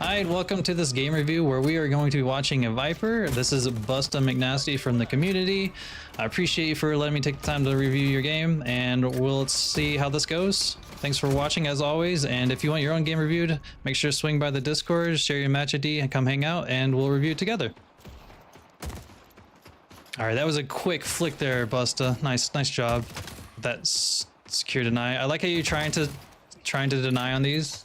Hi, and welcome to this game review where we are going to be watching a Viper. This is Busta McNasty from the community. I appreciate you for letting me take the time to review your game, and we'll see how this goes. Thanks for watching as always, and if you want your own game reviewed, make sure to swing by the Discord, share your match ID, and come hang out, and we'll review it together. Alright, that was a quick flick there, Busta. Nice job. That's secure deny. I like how you're trying to deny on these.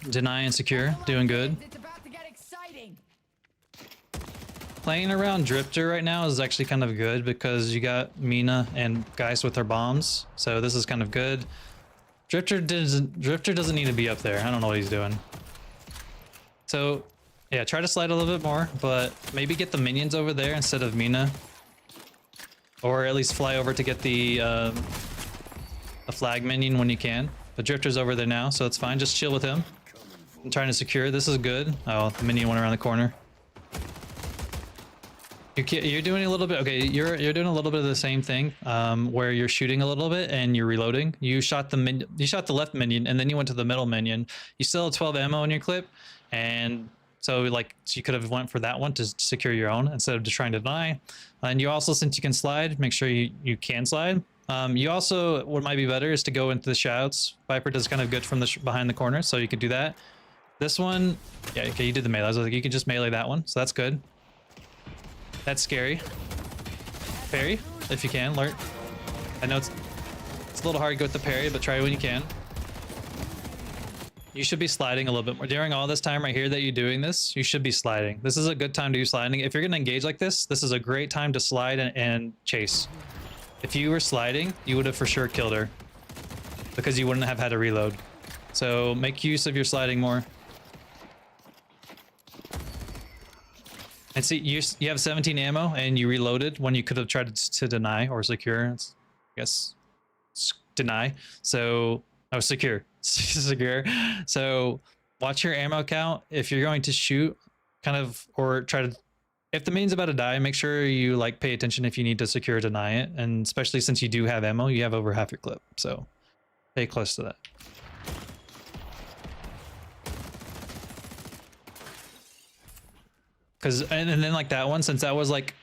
Deny and secure, doing good. It's about to get exciting. Playing around Drifter right now is actually kind of good because you got Mina and guys with their bombs, so this is kind of good. Drifter doesn't need to be up there. I don't know what he's doing. So yeah, try to slide a little bit more, but maybe get the minions over there instead of Mina, or at least fly over to get the flag minion when you can. But Drifter's over there now, so it's fine. Just chill with him. I'm trying to secure. This is good. Oh, the minion went around the corner. You're doing a little bit. Okay, you're doing a little bit of the same thing, where you're shooting a little bit and you're reloading. You shot the left minion, and then you went to the middle minion. You still have 12 ammo in your clip, and so you could have went for that one to secure your own instead of just trying to deny. And you also, since you can slide, make sure you can slide. You also, what might be better is to go into the shouts. Viper does kind of good from the behind the corner, so you could do that. This one, yeah, okay, you did the melee. I was like, you can just melee that one, so that's good. That's scary. Parry, if you can, learn. I know it's a little hard to go with the parry, but try when you can. You should be sliding a little bit more. During all this time right here that you're doing this, you should be sliding. This is a good time to do sliding. If you're going to engage like this is a great time to slide and chase. If you were sliding, you would have for sure killed her because you wouldn't have had to reload. So make use of your sliding more. And see, you have 17 ammo and you reloaded when you could have tried to deny or secure. I guess deny. So secure. Secure. So watch your ammo count. If you're going to shoot, kind of, or try to, if the main's about to die, make sure you like pay attention if you need to secure or deny it. And especially since you do have ammo, you have over half your clip. So pay close to that. And then like that one, since that was like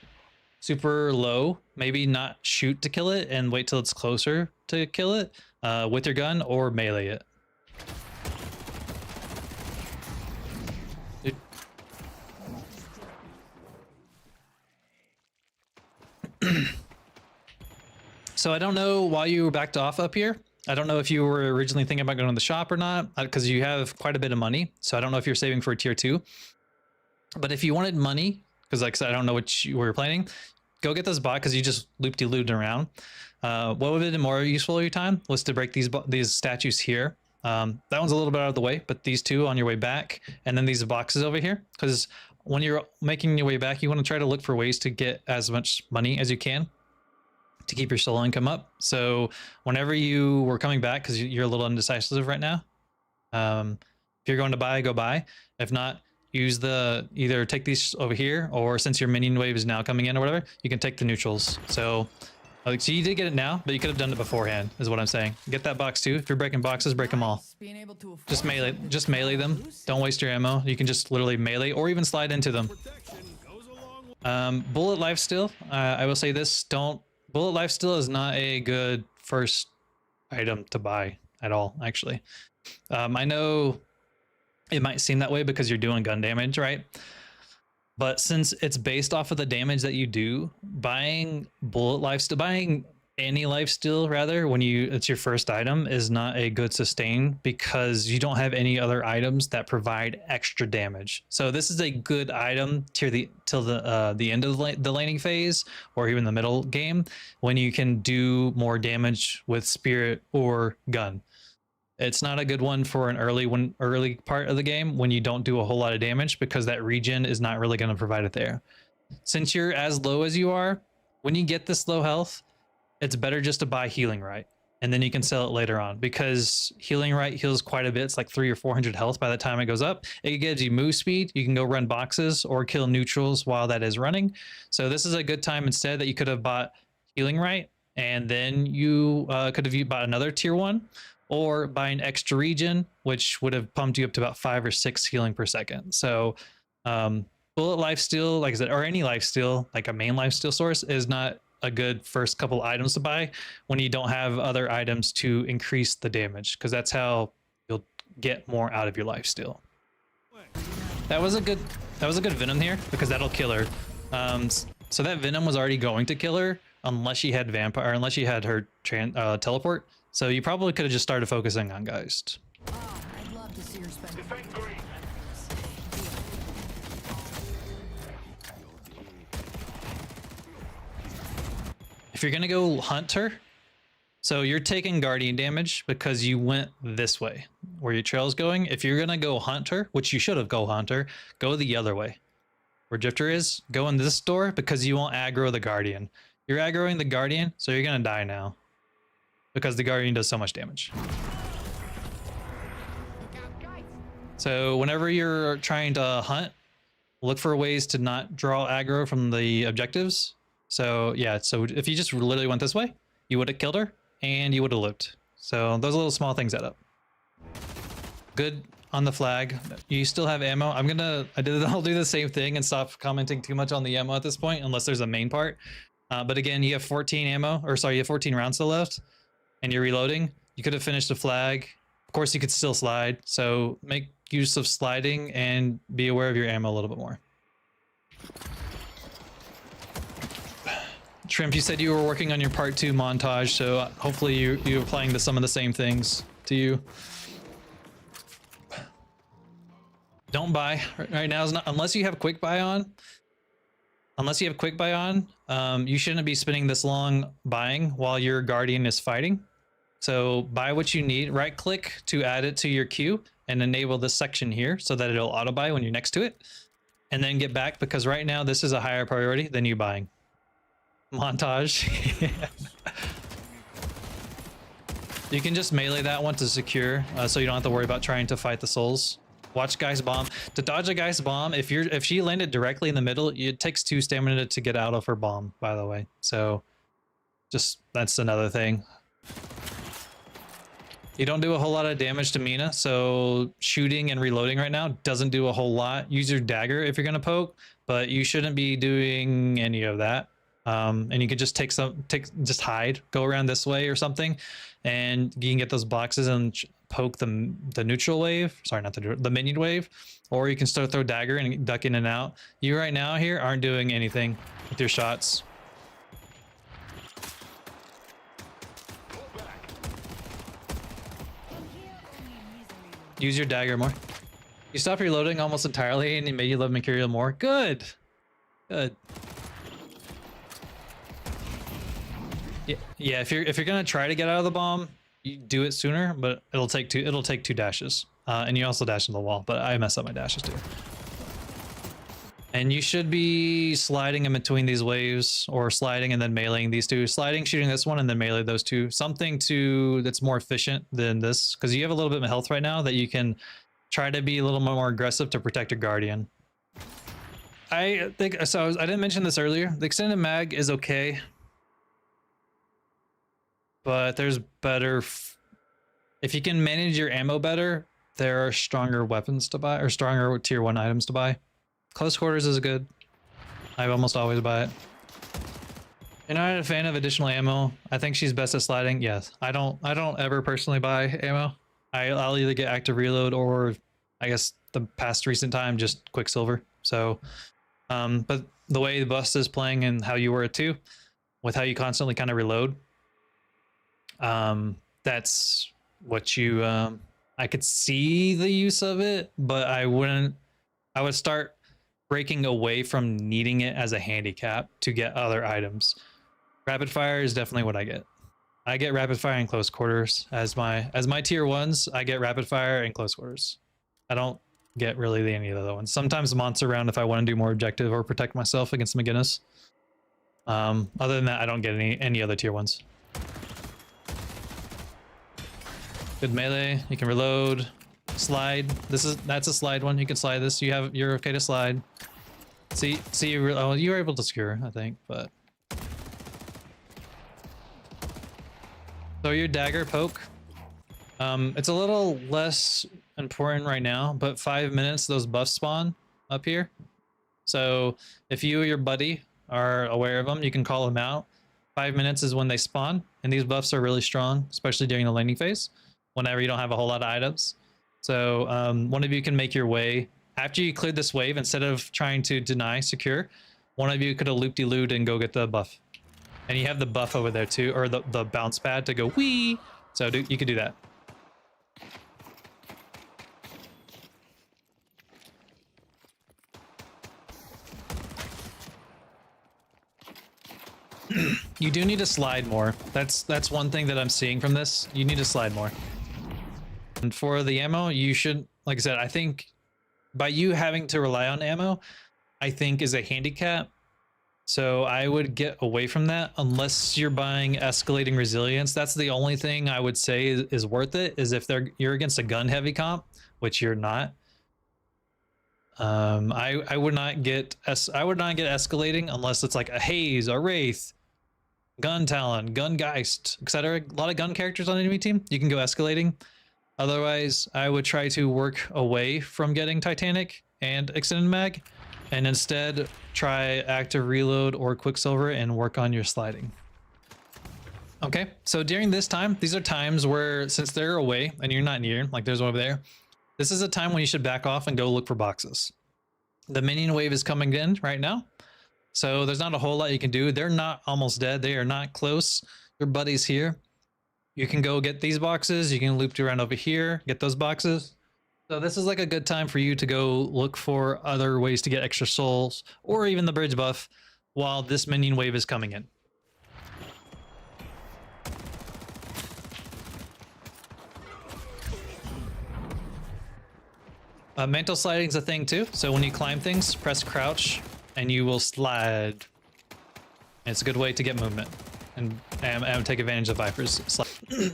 super low, maybe not shoot to kill it and wait till it's closer to kill it with your gun, or melee it. So I don't know why you backed off up here. I don't know if you were originally thinking about going to the shop or not, because you have quite a bit of money. So I don't know if you're saving for a tier 2. But if you wanted money, because like I said, I don't know what you were planning, go get this bot because you just loop-de-looped around. What would have been more useful of your time was to break these statues here. That one's a little bit out of the way, but these two on your way back, and then these boxes over here. Because when you're making your way back, you want to try to look for ways to get as much money as you can to keep your solo income up. So whenever you were coming back, because you're a little indecisive right now, if you're going to buy, go buy. If not, use either take these over here, or since your minion wave is now coming in or whatever, you can take the neutrals. So you did get it now, but you could have done it beforehand, is what I'm saying. Get that box too. If you're breaking boxes, break them all. Just melee them. Don't waste your ammo. You can just literally melee or even slide into them. Bullet lifesteal. I will say this, bullet lifesteal is not a good first item to buy at all, actually. I know it might seem that way because you're doing gun damage, right? But since it's based off of the damage that you do, buying any lifesteal rather, when it's your first item, is not a good sustain because you don't have any other items that provide extra damage. So this is a good item till the end of the laning phase, or even the middle game, when you can do more damage with spirit or gun. It's not a good one for an early part of the game when you don't do a whole lot of damage, because that regen is not really going to provide it there. Since you're as low as you are, when you get this low health, it's better just to buy healing right, and then you can sell it later on, because healing right heals quite a bit. It's like 300 or 400 health by the time it goes up. It gives you move speed. You can go run boxes or kill neutrals while that is running. So this is a good time instead that you could have bought healing right, and then you could have bought another tier 1, or buy an extra regen, which would have pumped you up to about 5 or 6 healing per second. So bullet lifesteal, like I said, or any lifesteal, like a main lifesteal source, is not a good first couple items to buy when you don't have other items to increase the damage, because that's how you'll get more out of your lifesteal. That was a good venom here, because that'll kill her. So that venom was already going to kill her unless she had vampire, unless she had her teleport. So you probably could have just started focusing on Geist. I'd love to see her spend. If you're gonna go hunt her, so you're taking guardian damage because you went this way where your trail's going. If you're gonna go hunt her, which you should have go hunt her, go the other way where Drifter is. Go in this door because you won't aggro the guardian. You're aggroing the guardian, so you're gonna die now because the guardian does so much damage. So whenever you're trying to hunt, look for ways to not draw aggro from the objectives. So yeah, so if you just literally went this way, you would have killed her and you would have lived. So those little small things add up. Good on the flag. You still have ammo. I'll do the same thing and stop commenting too much on the ammo at this point, unless there's a main part. But again, you have 14 ammo, or sorry, you have 14 rounds still left, and you're reloading. You could have finished the flag. Of course, you could still slide. So make use of sliding and be aware of your ammo a little bit more. Shrimp, you said you were working on your part 2 montage, so hopefully you're applying some of the same things to you. Don't buy right now, unless you have quick buy on. Unless you have quick buy on, you shouldn't be spending this long buying while your guardian is fighting. So buy what you need, right click to add it to your queue and enable this section here so that it'll auto buy when you're next to it, and then get back, because right now this is a higher priority than you buying. Montage. You can just melee that one to secure, so you don't have to worry about trying to fight the souls. Watch Geist bomb. To dodge a Geist bomb, if she landed directly in the middle, it takes 2 stamina to get out of her bomb, by the way. So just that's another thing. You don't do a whole lot of damage to Mina, so shooting and reloading right now doesn't do a whole lot. Use your dagger if you're gonna poke, but you shouldn't be doing any of that. And you could just just hide, go around this way or something, and you can get those boxes and poke the neutral wave. Sorry, not the minion wave, or you can start throw dagger and duck in and out. You right now here aren't doing anything with your shots. Use your dagger more. You stop reloading almost entirely and it made you love Mercurial more. Good. Good. Yeah, if you're gonna try to get out of the bomb, you do it sooner, but it'll take 2 dashes. And you also dash into the wall, but I mess up my dashes too. And you should be sliding in between these waves, or sliding and then meleeing these two. Sliding, shooting this one, and then melee those two. Something that's more efficient than this, because you have a little bit of health right now that you can try to be a little more aggressive to protect your guardian. I think so. I didn't mention this earlier. The extended mag is okay, but there's better. If you can manage your ammo better, there are stronger weapons to buy, or stronger tier 1 items to buy. Close quarters is good. I almost always buy it. You're not a fan of additional ammo? I think she's best at sliding. Yes. I don't ever personally buy ammo. I'll either get active reload, or I guess the past recent time just Quicksilver. So, but the way the Busta is playing and how you were too, with how you constantly kind of reload, that's what you. I could see the use of it, but I wouldn't. I would start breaking away from needing it as a handicap to get other items. Rapid fire is definitely what I get. I get rapid fire in close quarters as my tier 1s. I get rapid fire in close quarters. I don't get really any of the other ones. Sometimes monster round if I want to do more objective or protect myself against McGinnis. Other than that, I don't get any other tier 1s. Good melee. You can reload. Slide. That's a slide one. You can slide this. You're okay to slide. See you were able to skewer, I think, but throw your dagger, poke. It's a little less important right now, but 5 minutes those buffs spawn up here. So if you or your buddy are aware of them, you can call them out. 5 minutes is when they spawn, and these buffs are really strong, especially during the laning phase, whenever you don't have a whole lot of items. So one of you can make your way after you cleared this wave. Instead of trying to deny secure, one of you could have loop-de-looped and go get the buff. And you have the buff over there too, or the bounce pad to go wee. So you could do that. You do need to slide more. That's one thing that I'm seeing from this. You need to slide more. And for the ammo, you should, like I said, I think by you having to rely on ammo, I think is a handicap. So I would get away from that unless you're buying escalating resilience. That's the only thing I would say is worth it, is if you're against a gun heavy comp, which you're not. I would not get escalating unless it's like a haze, a wraith, gun talon, gun geist, etc. A lot of gun characters on the enemy team. You can go escalating. Otherwise, I would try to work away from getting Titanic and extended mag, and instead try active reload or quicksilver and work on your sliding. Okay, so during this time, these are times where, since they're away and you're not near, like there's one over there, this is a time when you should back off and go look for boxes. The minion wave is coming in right now, so there's not a whole lot you can do. They're not almost dead. They are not close. Your buddy's here. You can go get these boxes. You can loop around over here, get those boxes. So this is like a good time for you to go look for other ways to get extra souls or even the bridge buff while this minion wave is coming in. Mantle sliding is a thing too. So when you climb things, press crouch and you will slide. It's a good way to get movement and take advantage of Vipers.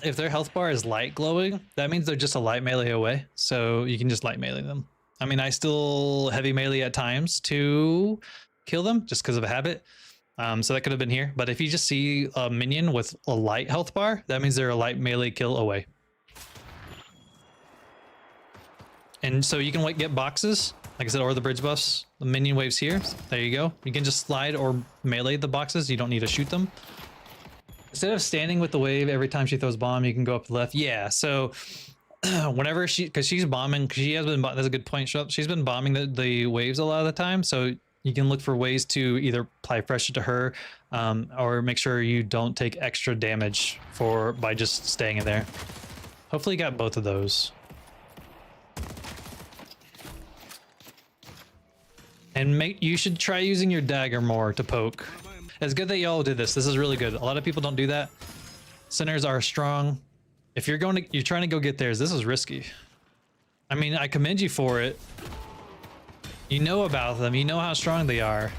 If their health bar is light glowing, that means they're just a light melee away. So you can just light melee them. I mean, I still heavy melee at times to kill them just because of a habit. So that could have been here. But if you just see a minion with a light health bar, that means they're a light melee kill away. And so you can get boxes, like I said, or the bridge buffs. The minion waves here. There you go. You can just slide or melee the boxes. You don't need to shoot them. Instead of standing with the wave every time she throws bomb, you can go up to the left. Yeah, so whenever because she's bombing, she has been, that's a good point. She's been bombing the waves a lot of the time. So you can look for ways to either apply pressure to her or make sure you don't take extra damage by just staying in there. Hopefully you got both of those. And you should try using your dagger more to poke. It's good that y'all did this. This is really good. A lot of people don't do that. Centers are strong. If you're trying to go get theirs, this is risky. I mean, I commend you for it. You know about them. You know how strong they are.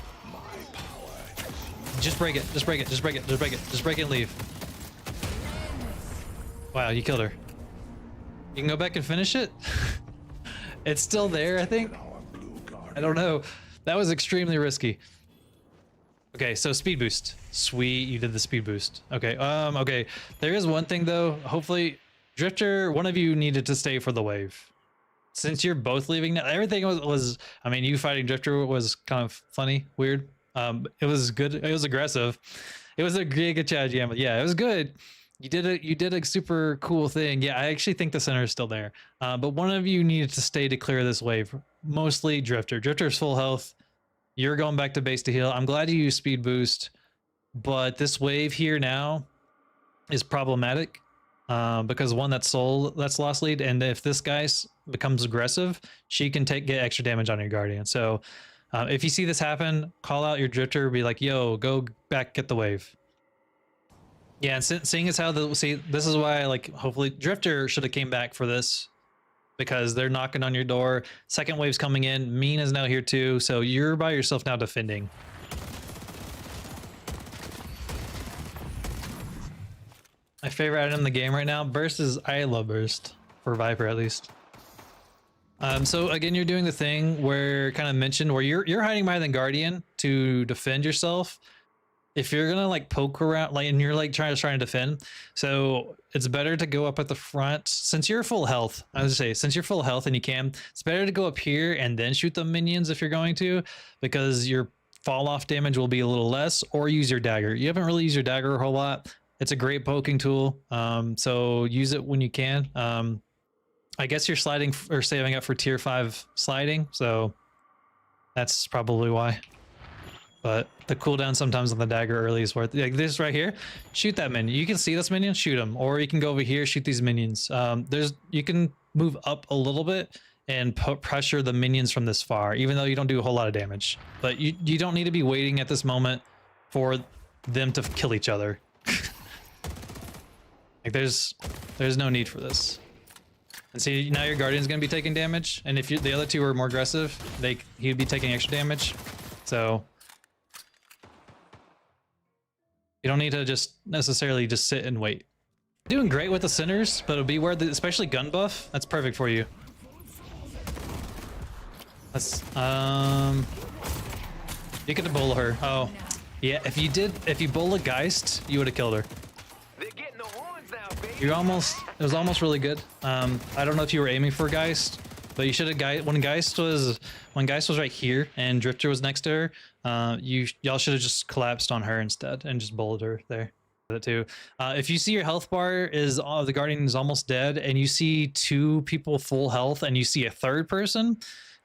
Just break it. Just break it. Just break it. Just break it. Just break it and leave. Wow, you killed her. You can go back and finish it. It's still there, I think. I don't know. That was extremely risky. Okay, so speed boost. Sweet, you did the speed boost. Okay, okay. There is one thing though. Hopefully, Drifter, one of you needed to stay for the wave. Since you're both leaving now, everything was I mean, you fighting Drifter was kind of funny, weird. It was good. It was aggressive. It was a Giga Chad Jam. Yeah, it was good. You did a super cool thing. Yeah, I actually think the center is still there. But one of you needed to stay to clear this wave. Mostly Drifter. Drifter's full health. You're going back to base to heal. I'm glad you used speed boost, but this wave here now is problematic because one, that's lost lead, and if this guy becomes aggressive, she can get extra damage on your guardian. So if you see this happen, call out your Drifter, be like, yo, go back, get the wave. Yeah, and seeing as how this is why, like, hopefully Drifter should have came back for this, because they're knocking on your door. Second wave's coming in. Mean is now here too, so you're by yourself now defending. My favorite item in the game right now, Burst is, I love Burst for Viper at least. So again, you're doing the thing where kind of mentioned where you're hiding behind the Guardian to defend yourself. if you're gonna like poke around, like, and you're like trying to defend, so it's better to go up at the front since you're full health. I would say since you're full health and you can, it's better to go up here and then shoot the minions if you're going to, because your fall off damage will be a little less. Or use your dagger. You haven't really used your dagger a whole lot. It's a great poking tool, so use it when you can. I guess you're sliding or saving up for tier 5 sliding, so that's probably why. But the cooldown sometimes on the dagger early is worth it. Like this right here, shoot that minion. You can see this minion, shoot him. Or you can go over here, shoot these minions. You can move up a little bit and pressure the minions from this far, even though you don't do a whole lot of damage. But you don't need to be waiting at this moment for them to kill each other. Like there's no need for this. And see, now your Guardian's gonna be taking damage, and if the other two were more aggressive, he'd be taking extra damage. So you don't need to just necessarily just sit and wait. Doing great with the Sinners, but it'll be where especially gun buff, that's perfect for you. Let's you could bola her. Oh yeah, if you bola Geist, you would have killed her. It was almost really good. I don't know if you were aiming for Geist, but you should have when Geist was right here and Drifter was next to her. Y'all should have just collapsed on her instead and just bullied her there. That too. If you see your health bar the Guardian is almost dead, and you see 2 people full health, and you see a third person,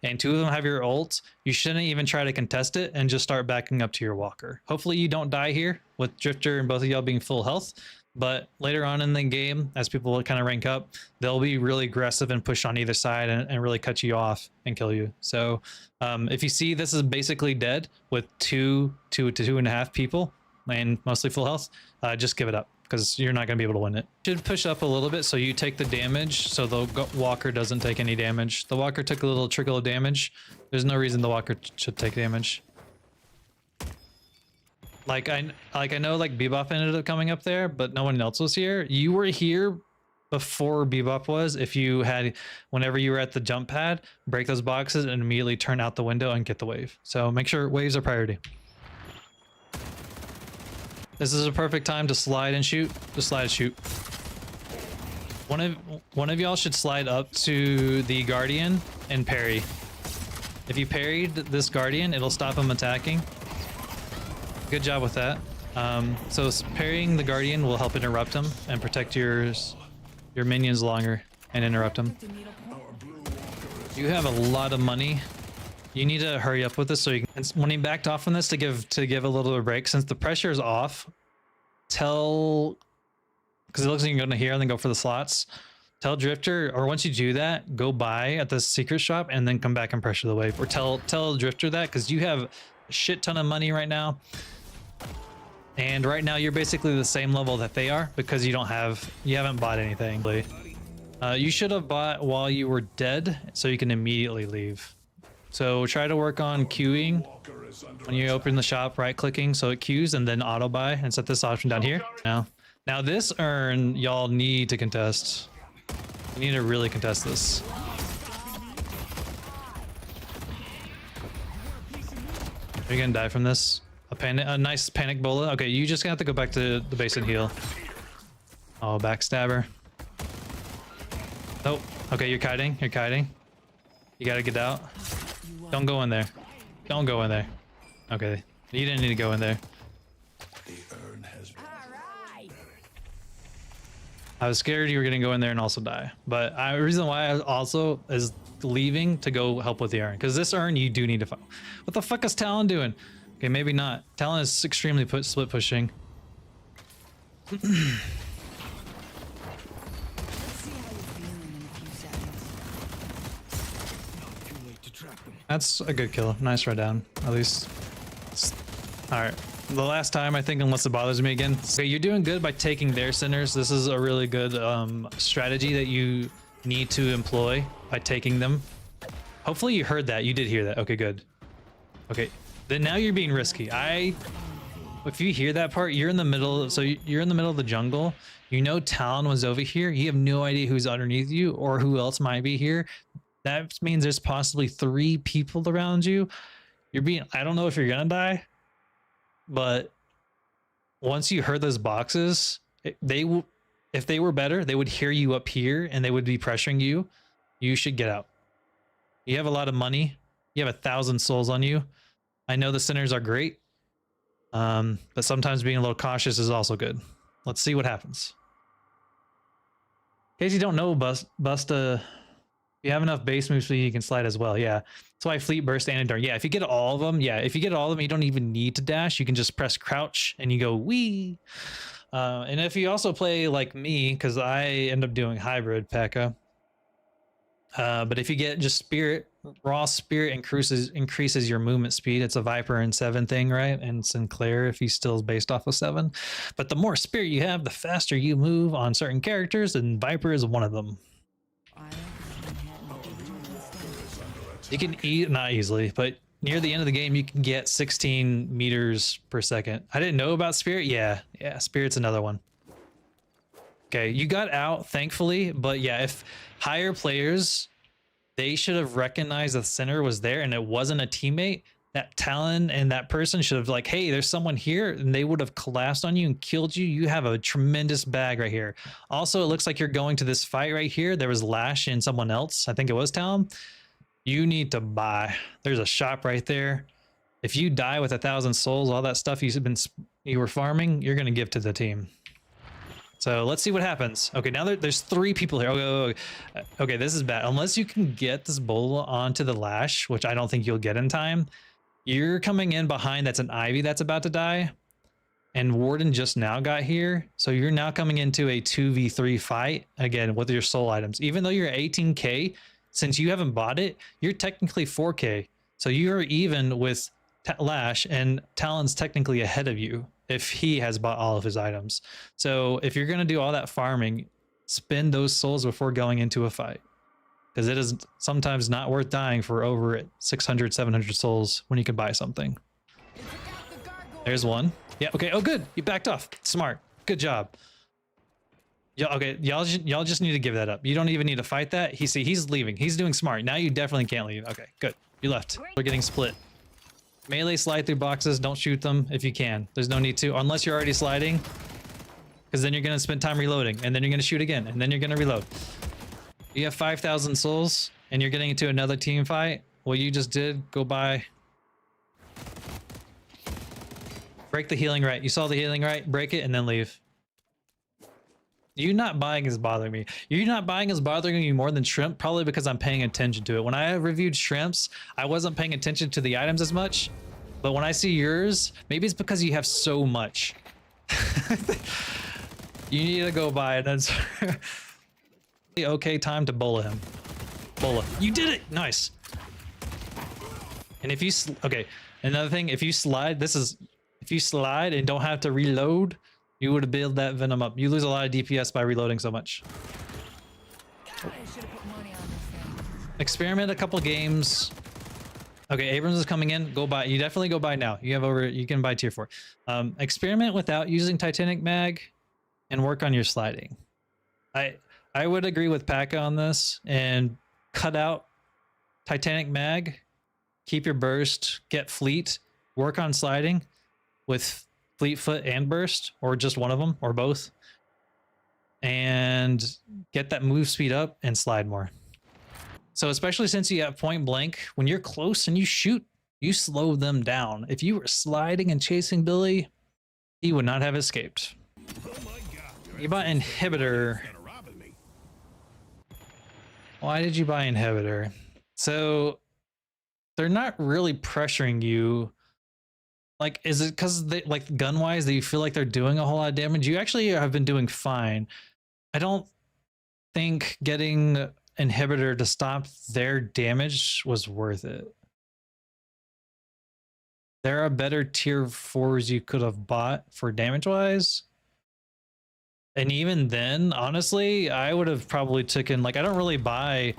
and 2 of them have your ult, you shouldn't even try to contest it and just start backing up to your walker. Hopefully you don't die here with Drifter and both of y'all being full health. But later on in the game, as people kind of rank up, they'll be really aggressive and push on either side and really cut you off and kill you. So if you see this is basically dead with 2 to 2.5 people and mostly full health, just give it up because you're not going to be able to win it. Should push up a little bit so you take the damage so the walker doesn't take any damage. The walker took a little trickle of damage. There's no reason the walker should take damage. Like I know like Bebop ended up coming up there, but no one else was here. You were here before Bebop was. If you had, whenever you were at the jump pad, break those boxes and immediately turn out the window and get the wave. So make sure waves are priority. This is a perfect time to slide and shoot. Just slide and shoot. One of y'all should slide up to the Guardian and parry. If you parried this Guardian, it'll stop him attacking. Good job with that. So parrying the Guardian will help interrupt him and protect your minions longer and interrupt him. You have a lot of money. You need to hurry up with this so you can. When he backed off from this to give a little bit of a break, since the pressure is off, because it looks like you're going to here and then go for the slots. Tell Drifter, or once you do that, go buy at the secret shop and then come back and pressure the wave. Or tell Drifter that, because you have a shit ton of money right now. And right now you're basically the same level that they are because you haven't bought anything. You should have bought while you were dead so you can immediately leave. So try to work on queuing when you open the shop, right clicking so it queues and then auto buy, and set this option down here. Now this urn y'all need to contest. You need to really contest this. Are you gonna die from this? A nice panic bola. Okay, you just have to go back to the base and heal. Oh, backstabber. Oh, okay, you're kiting. You're kiting. You gotta get out. Don't go in there. Don't go in there. Okay, you didn't need to go in there. I was scared you were gonna go in there and also die. But the reason why I also is leaving to go help with the urn, because this urn you do need to fight. What the fuck is Talon doing? Okay, maybe not. Talon is extremely split pushing. That's a good kill. Nice ride down, at least. All right. The last time, I think, unless it bothers me again. Okay, you're doing good by taking their Sinners. This is a really good strategy that you need to employ by taking them. Hopefully you heard that. You did hear that. Okay, good. Okay, then now you're being risky. If you hear that part, you're in the middle. So you're in the middle of the jungle. You know Talon was over here. You have no idea who's underneath you or who else might be here. That means there's possibly 3 people around you. I don't know if you're gonna die, but once you heard those boxes, if they were better, they would hear you up here and they would be pressuring you. You should get out. You have a lot of money. You have 1,000 souls on you. I know the centers are great, but sometimes being a little cautious is also good. Let's see what happens. In case you don't know, Busta, you have enough base moves so you can slide as well. Yeah, that's why Fleet Burst and Endure. Yeah, if you get all of them, if you get all of them, you don't even need to dash. You can just press crouch and you go wee. And if you also play like me, because I end up doing hybrid P.E.K.K.A. But if you get just Spirit, raw Spirit increases your movement speed. It's a Viper and 7 thing, right? And Sinclair, if he's still based off of 7. But the more Spirit you have, the faster you move on certain characters, and Viper is one of them. You can eat, not easily, but near the end of the game, you can get 16 meters per second. I didn't know about Spirit. Yeah, Spirit's another one. Okay, you got out, thankfully, but yeah, if higher players, they should have recognized the center was there and it wasn't a teammate. That Talon and that person should have like, hey, there's someone here, and they would have collapsed on you and killed you. You have a tremendous bag right here. Also, it looks like you're going to this fight right here. There was Lash and someone else. I think it was Talon. You need to buy. There's a shop right there. If you die with 1,000 souls, all that stuff you were farming, you're gonna give to the team. So let's see what happens. Okay, now there's 3 people here. Okay, this is bad. Unless you can get this bull onto the Lash, which I don't think you'll get in time, you're coming in behind. That's an Ivy that's about to die. And Warden just now got here. So you're now coming into a 2v3 fight, again, with your soul items. Even though you're 18k, since you haven't bought it, you're technically 4k. So you're even with Lash, and Talon's technically ahead of you if he has bought all of his items. So if you're going to do all that farming, spend those souls before going into a fight, because it is sometimes not worth dying for over 600, 700 souls when you can buy something. There's one. Yeah, okay. Oh, good. You backed off. Smart. Good job. Yeah, okay. Y'all just need to give that up. You don't even need to fight that. He's leaving. He's doing smart. Now you definitely can't leave. Okay, good. You left. We're getting split. Melee slide through boxes. Don't shoot them if you can. There's no need to, unless you're already sliding, because then you're going to spend time reloading, and then you're going to shoot again, and then you're going to reload. You have 5,000 souls, and you're getting into another team fight. What you just did, go buy. Break the healing right. You saw the healing right. Break it, and then leave. You not buying is bothering me. You not buying is bothering me more than shrimp, probably because I'm paying attention to it. When I reviewed shrimps, I wasn't paying attention to the items as much. But when I see yours, maybe it's because you have so much. You need to go buy it. That's okay. Time to bola him. Bola. You did it. Nice. And if you okay, another thing, if you slide, if you slide and don't have to reload, you would have built that venom up. You lose a lot of DPS by reloading so much. Experiment a couple games. Okay, Abrams is coming in. Go buy. You definitely go buy now. You can buy tier 4. Experiment without using Titanic Mag and work on your sliding. I would agree with P.E.K.K.A. on this and cut out Titanic Mag. Keep your burst. Get fleet. Work on sliding with Fleet Foot and burst, or just one of them, or both, and get that move speed up and slide more. So especially since you have point blank, when you're close and you shoot, you slow them down. If you were sliding and chasing Billy, he would not have escaped. You bought inhibitor. Why did you buy inhibitor? So they're not really pressuring you. Like, is it because they, like, gun wise, that you feel like they're doing a whole lot of damage? You actually have been doing fine. I don't think getting inhibitor to stop their damage was worth it. There are better tier 4s you could have bought for damage wise. And even then, honestly, I would have probably taken, like, I don't really buy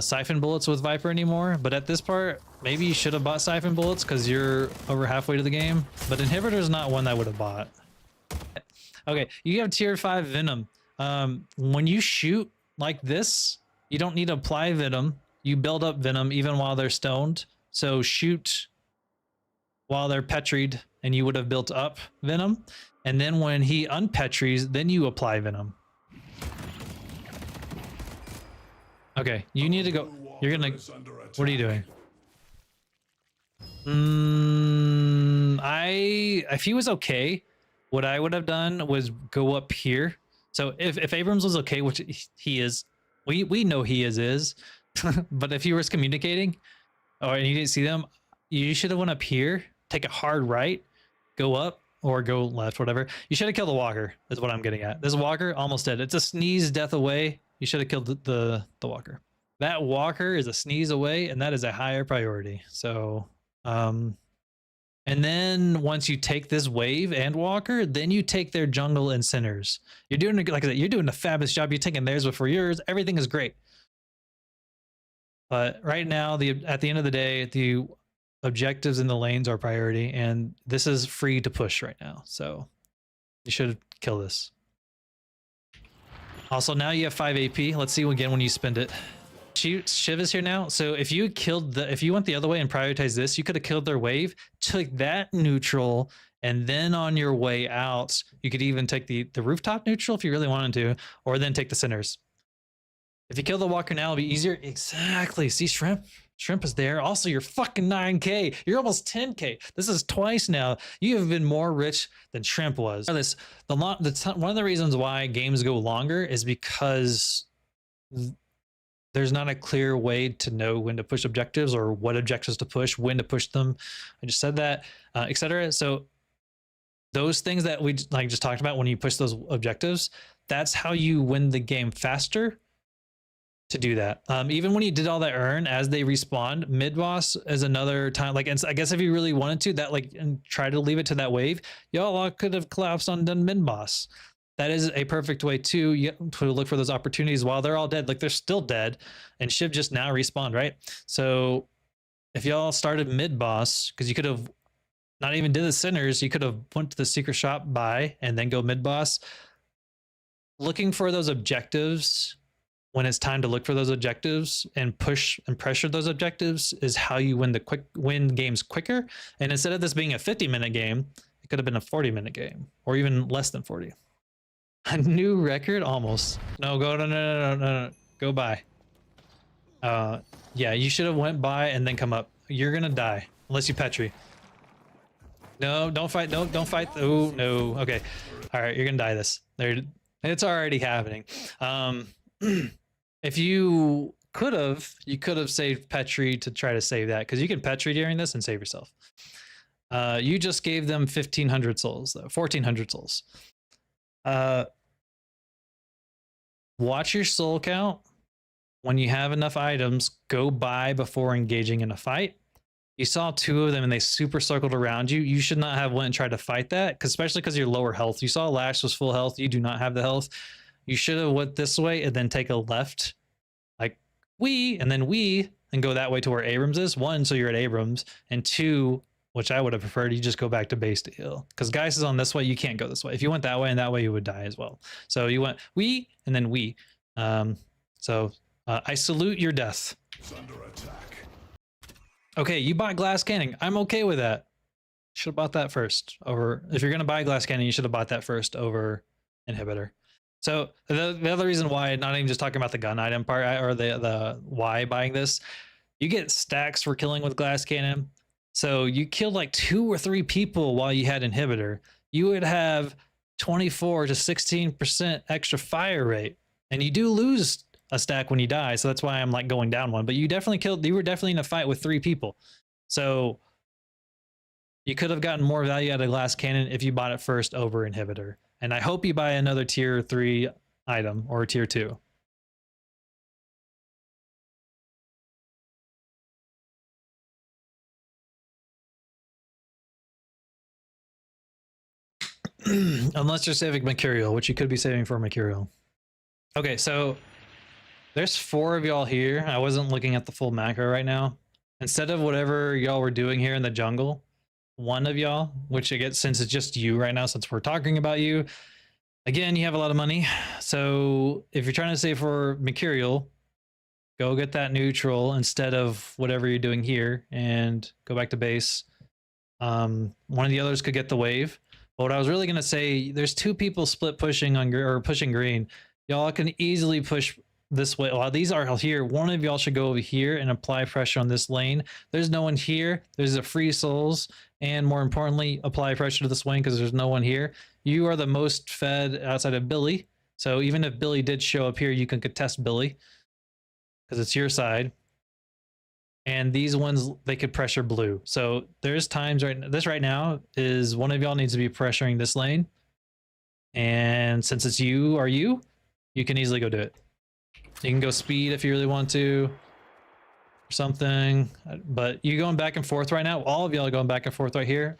siphon bullets with Viper anymore, but at this part, maybe you should have bought siphon bullets because you're over halfway to the game. But inhibitor is not one I would have bought. Okay, you have tier 5 venom. When you shoot like this, you don't need to apply venom. You build up venom even while they're stoned. So shoot while they're petried and you would have built up venom. And then when he unpetries, then you apply venom. Okay, you need to go. You're gonna. What are you doing? If he was okay, what I would have done was go up here. So if Abrams was okay, which he is, we know he is, but if he was communicating, or you didn't see them, you should have went up here, take a hard right, go up or go left, whatever. You should have killed the walker. Is what I'm getting at. This walker almost dead. It's a sneeze death away. You should have killed the walker. That walker is a sneeze away, and that is a higher priority. So, and then once you take this wave and walker, then you take their jungle and centers. You're doing, like I said, you're doing a fabulous job. You're taking theirs before yours. Everything is great. But right now, at the end of the day, the objectives in the lanes are priority, and this is free to push right now. So you should kill this. Also, now you have 5 AP. Let's see again when you spend it. Shiv is here now. So if you went the other way and prioritized this, you could have killed their wave, took that neutral, and then on your way out, you could even take the rooftop neutral if you really wanted to, or then take the centers. If you kill the walker now, it'll be easier. Exactly. See, Shrimp is there. Also, you're fucking 9K. You're almost 10K. This is twice now. You have been more rich than Shrimp was. One of the reasons why games go longer is because there's not a clear way to know when to push objectives or what objectives to push, when to push them. I just said that, etc. So those things that we just talked about, when you push those objectives, that's how you win the game faster. To do that, even when you did all that earn as they respawn, mid boss is another time. Like, and I guess if you really wanted to, that and try to leave it to that wave, y'all could have collapsed on done mid boss. That is a perfect way to look for those opportunities while they're all dead. Like, they're still dead, and Shiv just now respawned, right? So if y'all started mid boss, because you could have not even did the centers, you could have went to the secret shop, buy, and then go mid boss. Looking for those objectives when it's time to look for those objectives and push and pressure those objectives is how you win games quicker. And instead of this being a 50-minute game, it could have been a 40-minute game, or even less than 40. A new record? Almost. No, no. Go by. Yeah, you should have went by and then come up. You're gonna die unless you Petri. No, don't fight. Don't fight. Oh no. Okay. All right, you're gonna die this. It's already happening. If you could have saved Petri to try to save that, because you can Petri during this and save yourself. You just gave them 1,500 souls, though. 1,400 souls. Watch your soul count. When you have enough items, go buy before engaging in a fight. You saw 2 of them and they super circled around you. You should not have went and tried to fight that, especially because you're lower health. You saw Lash was full health. You do not have the health. You should have went this way and then take a left, like and go that way to where Abrams is. 1, so you're at Abrams, and 2, which I would have preferred, you just go back to base to heal. Because Geist is on this way, you can't go this way. If you went that way and that way, you would die as well. So you went and then I salute your death. It's under attack. Okay, you bought glass cannon. I'm okay with that. Should have bought that first. If you're gonna buy glass cannon, you should have bought that first over inhibitor. So the other reason why, not even just talking about the gun item part, or the why buying this, you get stacks for killing with glass cannon. So you killed like 2 or 3 people while you had inhibitor. You would have 24 to 16% extra fire rate, and you do lose a stack when you die. So that's why I'm like going down 1. But you were definitely in a fight with 3 people. So you could have gotten more value out of glass cannon if you bought it first over inhibitor. And I hope you buy another tier 3 item or tier 2. Unless you're saving Mercurial, which you could be saving for Mercurial. Okay, so there's 4 of y'all here. I wasn't looking at the full macro right now. Instead of whatever y'all were doing here in the jungle, 1 of y'all, which I get, since it's just you right now, since we're talking about you, again, you have a lot of money. So if you're trying to save for Mercurial, go get that neutral instead of whatever you're doing here and go back to base. One of the others could get the wave. But what I was really gonna say, there's two people split pushing on or pushing green. Y'all can easily push this way. While these are here, one of y'all should go over here and apply pressure on this lane. There's no one here. There's a free souls, and more importantly, apply pressure to this wing because there's no one here. You are the most fed outside of Billy. So even if Billy did show up here, you can contest Billy because it's your side. And these ones, they could pressure blue. So there's times right now is one of y'all needs to be pressuring this lane. And since it's you can easily go do it. You can go speed if you really want to or something, but you going back and forth right now. All of y'all going back and forth right here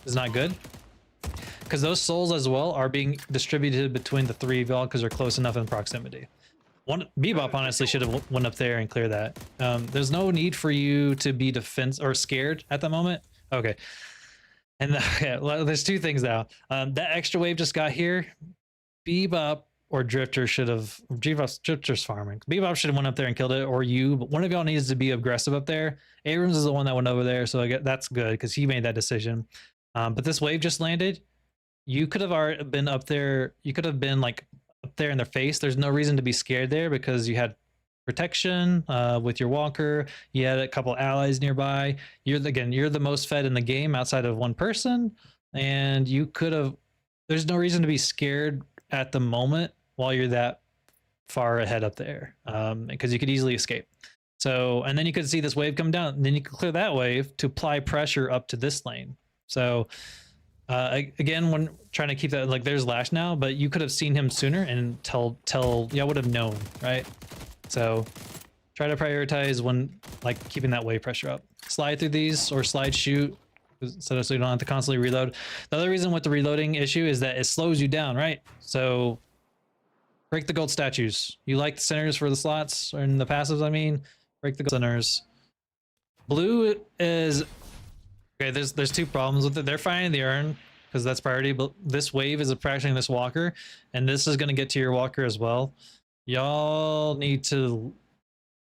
is not good. Because those souls as well are being distributed between the three of y'all because they're close enough in proximity. Bebop honestly should have went up there and clear that. There's no need for you to be defense or scared at the moment. Okay. And yeah, well, there's two things now. That extra wave just got here. Bebop or Drifter should have. Drifter's farming. Bebop should have went up there and killed it, or you. But one of y'all needs to be aggressive up there. Abrams is the one that went over there, so I get that's good because he made that decision. But this wave just landed. You could have already been up there. You could have been like up there in their face. There's no reason to be scared there because you had protection with your walker. You had a couple allies nearby. You're the most fed in the game outside of one person, and you could have. There's no reason to be scared at the moment while you're that far ahead up there, because you could easily escape. So, and then you could see this wave come down, and then you could clear that wave to apply pressure up to this lane. So. Again, when trying to keep that, like there's Lash now, but you could have seen him sooner and y'all would have known, right? So try to prioritize when like keeping that wave pressure up. Slide through these or slide shoot so you don't have to constantly reload. The other reason with the reloading issue is that it slows you down, right? So break the gold statues. You like the centers for the slots or in the passives, I mean, break the gold centers. Blue is okay, there's two problems with it. They're finding the urn because that's priority, but this wave is approaching this walker, and this is going to get to your walker as well. Y'all need to,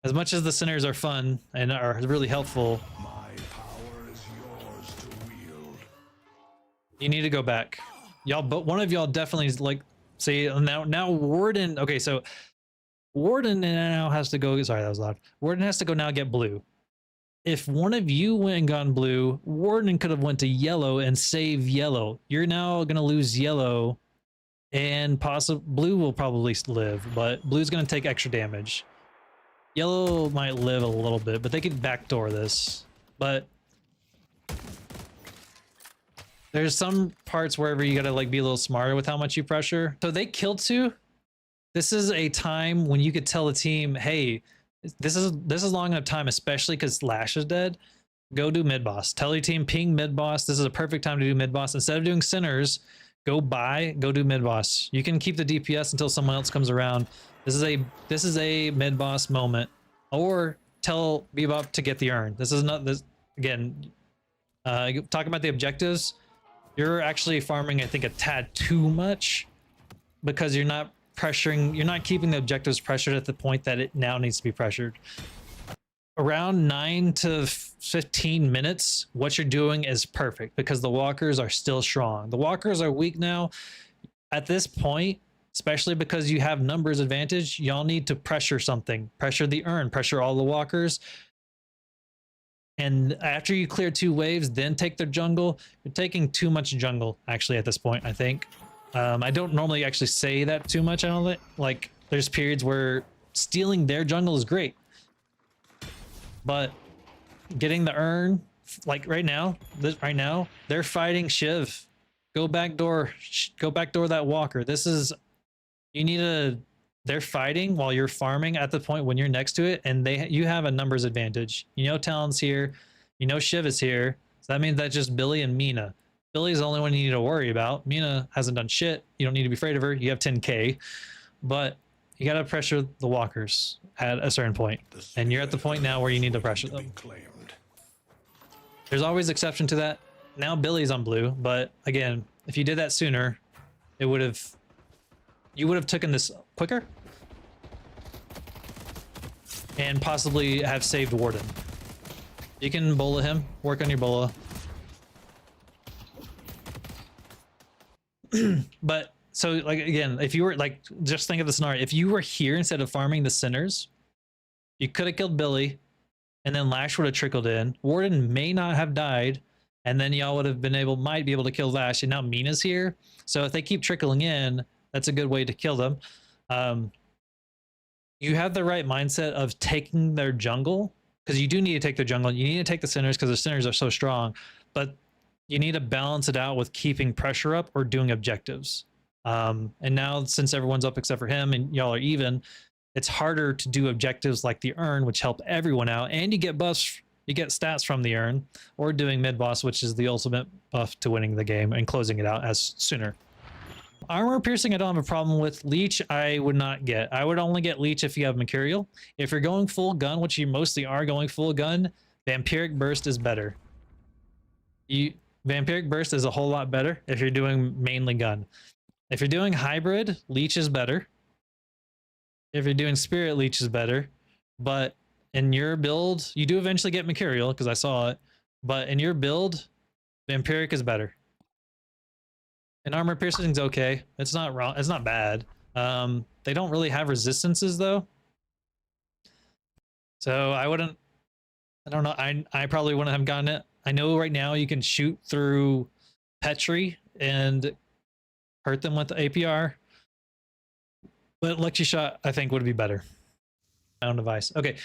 as much as the centers are fun and are really helpful, My power is yours to wield. you need to go back. Y'all, but one of y'all definitely is like, see, now Warden, okay, so Warden now has to go, sorry, that was loud. Warden has to go now get blue. If one of you went and gone blue, Warden could have went to yellow and saved yellow. You're now going to lose yellow, and blue will probably live, but blue's going to take extra damage. Yellow might live a little bit, but they could backdoor this. But there's some parts wherever you got to like be a little smarter with how much you pressure. So they killed two. This is a time when you could tell the team, hey, this is long enough time, especially because Lash is dead. Go do mid boss. Tell your team ping mid boss. This is a perfect time to do mid boss. Instead of doing centers, go do mid boss. You can keep the DPS until someone else comes around. This is a mid boss moment. Or tell Bebop to get the urn. This is not this again. Talking about the objectives, you're actually farming, I think, a tad too much because you're not keeping the objectives pressured at the point that it now needs to be pressured. Around 9 to 15 minutes, what you're doing is perfect because the walkers are still strong. The walkers are weak now. At this point, especially because you have numbers advantage, y'all need to pressure something. Pressure the urn, pressure all the walkers. And after you clear two waves, then take their jungle. You're taking too much jungle, actually, at this point, I think. I don't normally actually say that too much. I don't like there's periods where stealing their jungle is great, but getting the urn, like right now, they're fighting Shiv. Go backdoor that walker. They're fighting while you're farming at the point when you're next to it, and you have a numbers advantage. You know Talon's here, you know Shiv is here, so that means that's just Billy and Mina. Billy's the only one you need to worry about. Mina hasn't done shit. You don't need to be afraid of her. You have 10k, but you got to pressure the walkers at a certain point. And you're at the point now where you need to pressure them. There's always exception to that. Now Billy's on blue, but again, if you did that sooner, you would have taken this quicker and possibly have saved Warden. You can bola him, work on your bola. But so like again, if you were like, just think of the scenario. If you were here instead of farming the centers, you could have killed Billy, and then Lash would have trickled in. Warden may not have died, and then y'all would have been might be able to kill Lash. And now Mina's here, so if they keep trickling in, that's a good way to kill them. You have the right mindset of taking their jungle, because you do need to take their jungle. You need to take the centers because the centers are so strong, but you need to balance it out with keeping pressure up or doing objectives. And now since everyone's up except for him and y'all are even, it's harder to do objectives like the urn, which help everyone out, and you get buffs, you get stats from the urn, or doing mid boss, which is the ultimate buff to winning the game and closing it out as sooner. Armor piercing, I don't have a problem with. Leech, I would not get. I would only get leech if you have Mercurial. If you're going full gun, which you mostly are going full gun, Vampiric Burst is better. Vampiric Burst is a whole lot better if you're doing mainly gun. If you're doing hybrid, leech is better. If you're doing spirit, leech is better. But in your build, you do eventually get Mercurial because I saw it. But in your build, Vampiric is better. And armor piercing is okay. It's not wrong. It's not bad. They don't really have resistances though. So I wouldn't. I don't know. I probably wouldn't have gotten it. I know right now you can shoot through Petri and hurt them with the APR, but Lucky Shot I think would be better. My own device. Okay,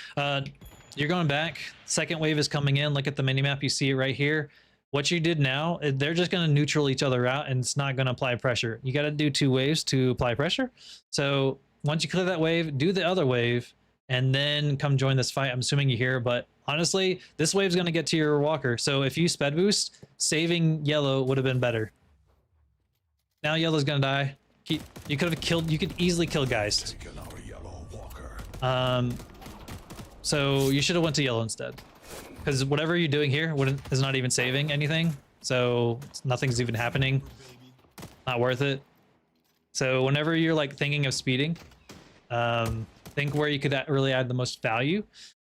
you're going back. Second wave is coming in. Look at the minimap. You see it right here. What you did now, they're just going to neutral each other out, and it's not going to apply pressure. You got to do 2 waves to apply pressure. So once you clear that wave, do the other wave, and then come join this fight. I'm assuming you're here, but honestly, this wave's going to get to your walker. So if you sped boost, saving yellow would have been better. Now yellow's going to die. You could have killed. You could easily kill Geist. So you should have went to yellow instead. Because whatever you're doing here is not even saving anything. So nothing's even happening. Not worth it. So whenever you're like thinking of speeding, think where you could really add the most value,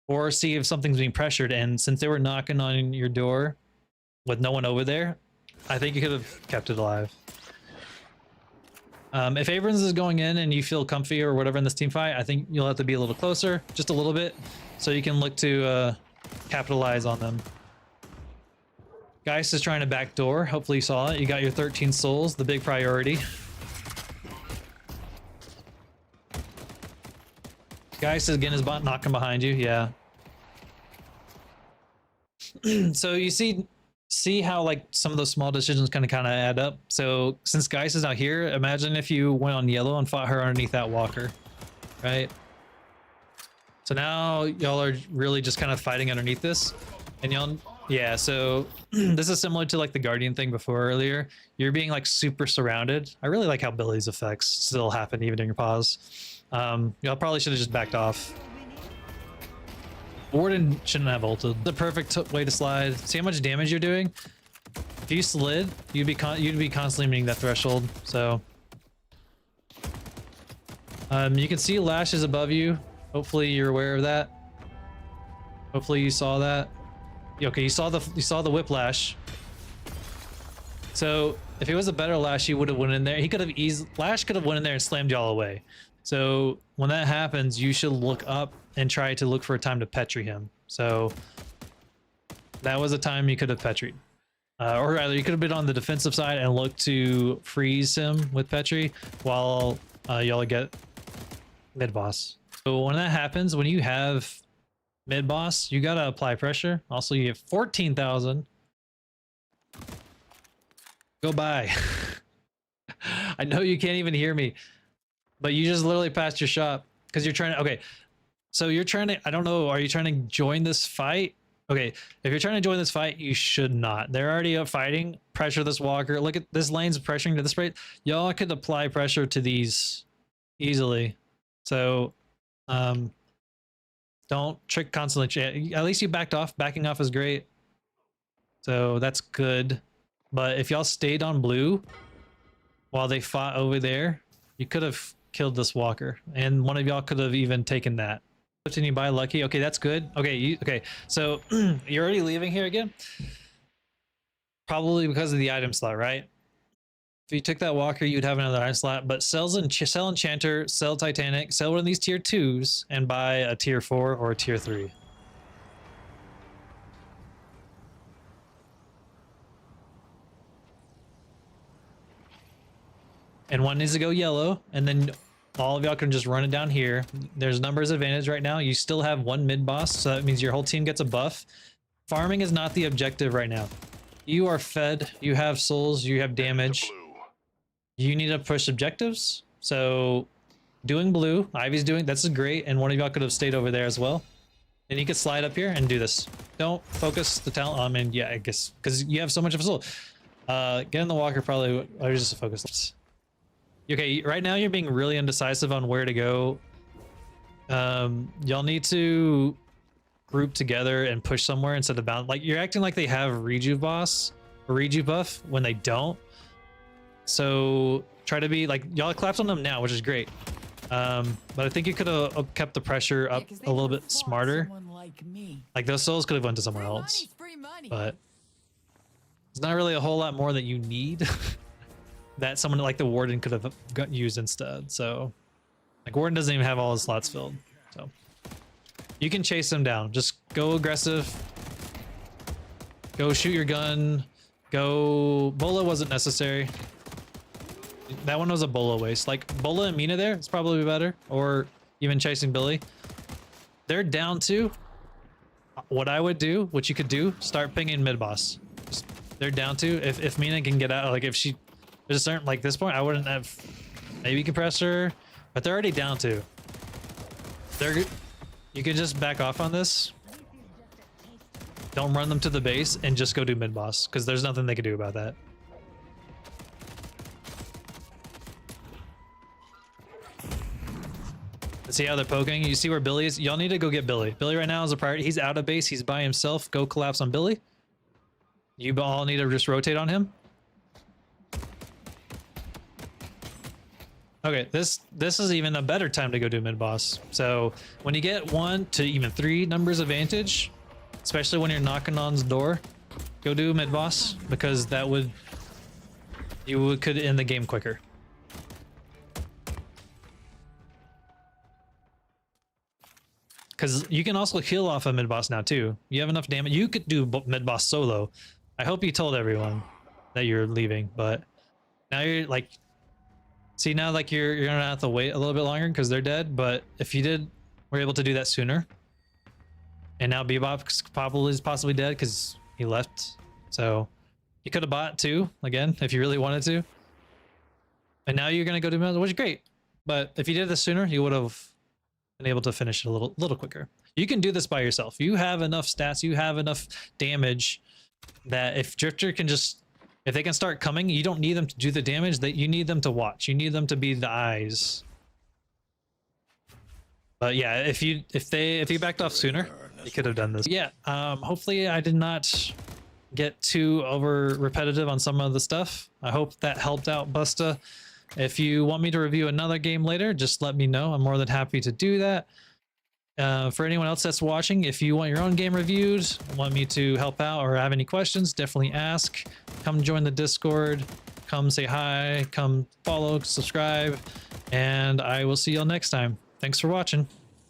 or see if something's being pressured. And since they were knocking on your door with no one over there, I think you could have kept it alive. If Abrams is going in and you feel comfy or whatever in this team fight, I think you'll have to be a little closer, just a little bit, so you can look to capitalize on them. Geist is trying to backdoor. Hopefully you saw it. You got your 13 souls, the big priority. Geist again is knocking behind you. Yeah. So you see how like some of those small decisions kind of add up. So since Geist is out here, imagine if you went on yellow and fought her underneath that walker, right? So now y'all are really just kind of fighting underneath this, and y'all, yeah. So this is similar to like the Guardian thing before earlier. You're being like super surrounded. I really like how Billy's effects still happen even in your pause. Y'all probably should have just backed off. Warden shouldn't have ulted. The perfect way to slide. See how much damage you're doing? If you slid, you'd be constantly meeting that threshold. So you can see Lash is above you. Hopefully you're aware of that. Hopefully you saw that. Okay, you saw the whiplash. So if it was a better Lash, he would have went in there. He could have Lash could have went in there and slammed y'all away. So when that happens, you should look up and try to look for a time to Petri him. So that was a time you could have Petried. Or rather, you could have been on the defensive side and looked to freeze him with Petri while y'all get mid boss. So when that happens, when you have mid boss, you gotta apply pressure. Also, you have 14,000. Go by. I know you can't even hear me, but you just literally passed your shot because you're trying to. Okay, so you're trying to. I don't know. Are you trying to join this fight? Okay, if you're trying to join this fight, you should not. They're already up fighting. Pressure this walker. Look at this lane's pressuring to this rate. Y'all could apply pressure to these easily. So don't trick constantly. At least you backed off. Backing off is great. So that's good. But if y'all stayed on blue while they fought over there, you could have killed this walker, and one of y'all could have even taken that. Can you buy lucky? Okay, that's good. Okay, okay. So you're already leaving here again? Probably because of the item slot, right? If you took that walker, you'd have another ice slot. But sell enchanter, sell titanic, sell one of these tier 2s, and buy a tier 4 or a tier 3. And one needs to go yellow, and then all of y'all can just run it down here. There's numbers advantage right now. You still have one mid boss, so that means your whole team gets a buff. Farming is not the objective right now. You are fed, you have souls, you have damage. You need to push objectives. So doing blue, Ivy's doing, that's great, and one of y'all could have stayed over there as well. And you could slide up here and do this. Don't focus the talent. I mean, yeah, I guess, because you have so much of a soul. Get in the walker probably, or just a focus. Okay, right now you're being really indecisive on where to go. Y'all need to group together and push somewhere instead of bound. Like, you're acting like they have rejuve boss or rejuve buff when they don't. So try to be like, y'all clapped on them now, which is great. But I think you could have kept the pressure up a little bit smarter. Like those souls could have went to somewhere else. But it's not really a whole lot more that you need. That someone like the warden could have got used instead. So like warden doesn't even have all his slots filled. So you can chase them down. Just go aggressive. Go shoot your gun. Go. Bola wasn't necessary. That one was a Bola waste. Like Bola and Mina there, it's probably better. Or even chasing Billy. They're down to what I would do, what you could do, start pinging mid boss. They're down to if Mina can get out, like if she there's a certain, like this point, I wouldn't have maybe compressor, but they're already down to. You can just back off on this. Don't run them to the base and just go do mid boss because there's nothing they can do about that. Let's see how they're poking. You see where Billy is? Y'all need to go get Billy. Billy right now is a priority. He's out of base. He's by himself. Go collapse on Billy. You all need to just rotate on him. Okay, this is even a better time to go do mid boss. So when you get 1 to even 3 numbers advantage, especially when you're knocking on the door, go do mid boss because that would could end the game quicker. Because you can also heal off a mid boss now too. You have enough damage. You could do mid boss solo. I hope you told everyone that you're leaving, but now you're like. See, now like you're gonna have to wait a little bit longer because they're dead, but if you were able to do that sooner, and now Bebop is possibly dead because he left, so you could have bought 2 again if you really wanted to, and now you're gonna go do mid, which is great. But if you did this sooner, you would have been able to finish it a little quicker. You can do this by yourself. You have enough stats, you have enough damage that if Drifter can just. If they can start coming, you don't need them to do the damage. That you need them to watch. You need them to be the eyes. But yeah, if you backed off sooner, you could have done this. Yeah. Hopefully I did not get too over repetitive on some of the stuff. I hope that helped out Busta. If you want me to review another game later, just let me know. I'm more than happy to do that. For anyone else that's watching, if you want your own game reviewed, want me to help out or have any questions, definitely ask. Come join the Discord, come say hi, come follow, subscribe, and I will see y'all next time. Thanks for watching.